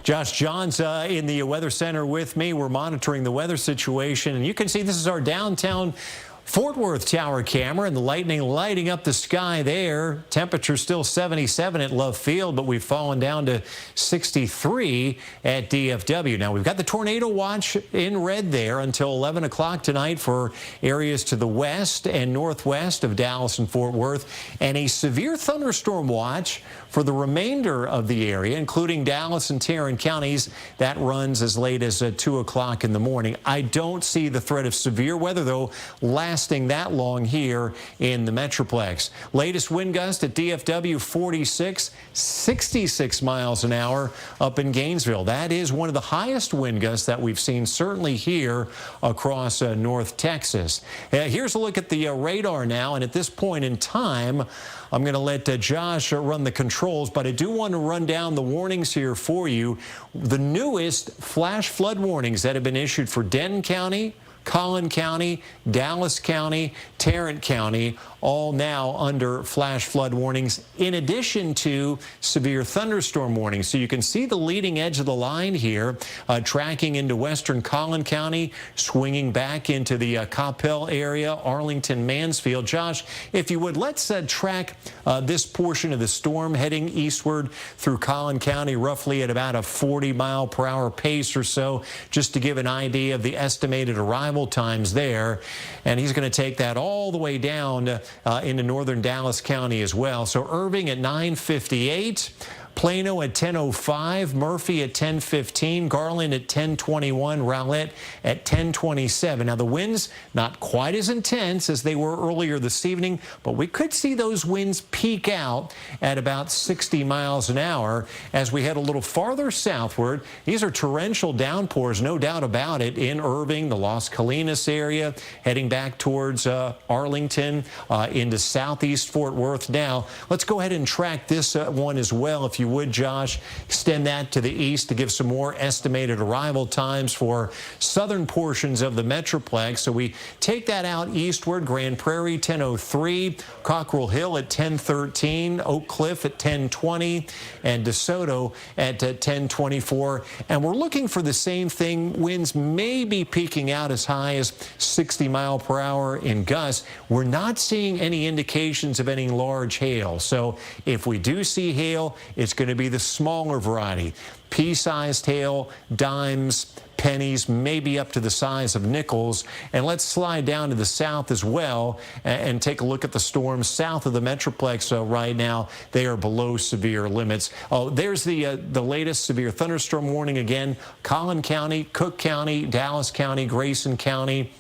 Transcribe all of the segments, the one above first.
Josh John's in the Weather Center with me. We're monitoring the weather situation, and you can see this is our downtown Fort Worth tower camera, and the lightning lighting up the sky there. Temperature still 77 at Love Field, but we've fallen down to 63 at DFW. Now, we've got the tornado watch in red there until 11 o'clock tonight for areas to the west and northwest of Dallas and Fort Worth, and a severe thunderstorm watch for the remainder of the area, including Dallas and Tarrant counties. That runs as late as 2 o'clock in the morning. I don't see the threat of severe weather, though, lasting that long here in the Metroplex. Latest wind gust at DFW 46, 66 miles an hour up in Gainesville. That is one of the highest wind gusts that we've seen, certainly here across North Texas. Here's a look at the radar now, and at this point in time, I'm going to let Josh run the controls, but I do want to run down the warnings here for you. The newest flash flood warnings that have been issued for Denton County, Collin County, Dallas County, Tarrant County, all now under flash flood warnings, in addition to severe thunderstorm warnings. So you can see the leading edge of the line here, tracking into western Collin County, swinging back into the Coppell area, Arlington, Mansfield. Josh, if you would, let's track this portion of the storm heading eastward through Collin County, roughly at about a 40-mile-per-hour pace or so, just to give an idea of the estimated arrival times there. And he's going to take that all the way down into northern Dallas County as well. So Irving at 9:58. Plano at 10:05, Murphy at 10:15, Garland at 10:21, Rowlett at 10:27. Now, the winds not quite as intense as they were earlier this evening, but we could see those winds peak out at about 60 miles an hour as we head a little farther southward. These are torrential downpours, no doubt about it, in Irving, the Las Colinas area, heading back towards Arlington, into southeast Fort Worth. Now, let's go ahead and track this one as well, if you would, Josh. Extend that to the east to give some more estimated arrival times for southern portions of the Metroplex. So we take that out eastward. Grand Prairie 10:03, Cockrell Hill at 10:13, Oak Cliff at 10:20, and DeSoto at 10:24. And we're looking for the same thing. Winds may be peaking out as high as 60 mile per hour in gusts. We're not seeing any indications of any large hail. So if we do see hail, it's going to be the smaller variety. Pea-sized hail, dimes, pennies, maybe up to the size of nickels. And let's slide down to the south as well and take a look at the storms south of the Metroplex. Right now, they are below severe limits. Oh, there's the latest severe thunderstorm warning again. Collin County, Cook County, Dallas County, Grayson County.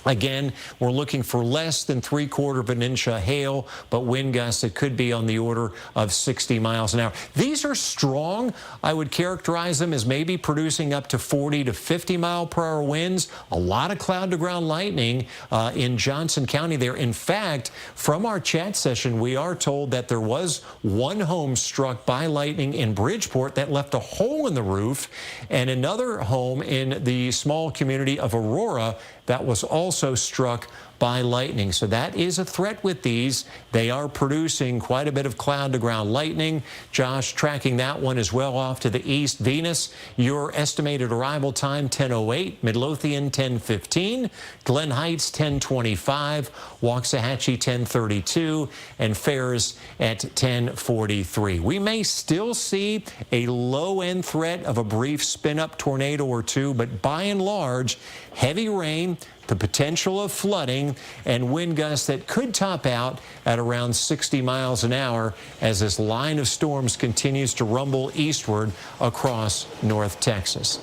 Again, we're looking for less than 3/4 of an inch of hail, but wind gusts that could be on the order of 60 miles an hour. These are strong. I would characterize them as maybe producing up to 40 to 50 mile per hour winds. A lot of cloud to ground lightning in Johnson County there. In fact, from our chat session, we are told that there was one home struck by lightning in Bridgeport that left a hole in the roof, and another home in the small community of Aurora that was also struck by lightning. So that is a threat with these. They are producing quite a bit of cloud to ground lightning. Josh, tracking that one as well off to the east. Venus, your estimated arrival time 10:08, Midlothian 10:15, Glen Heights 10:25, Waxahachie 10:32, and Ferris at 10:43. We may still see a low-end threat of a brief spin-up tornado or two, but by and large, heavy rain, the potential of flooding, and wind gusts that could top out at around 60 miles an hour as this line of storms continues to rumble eastward across North Texas.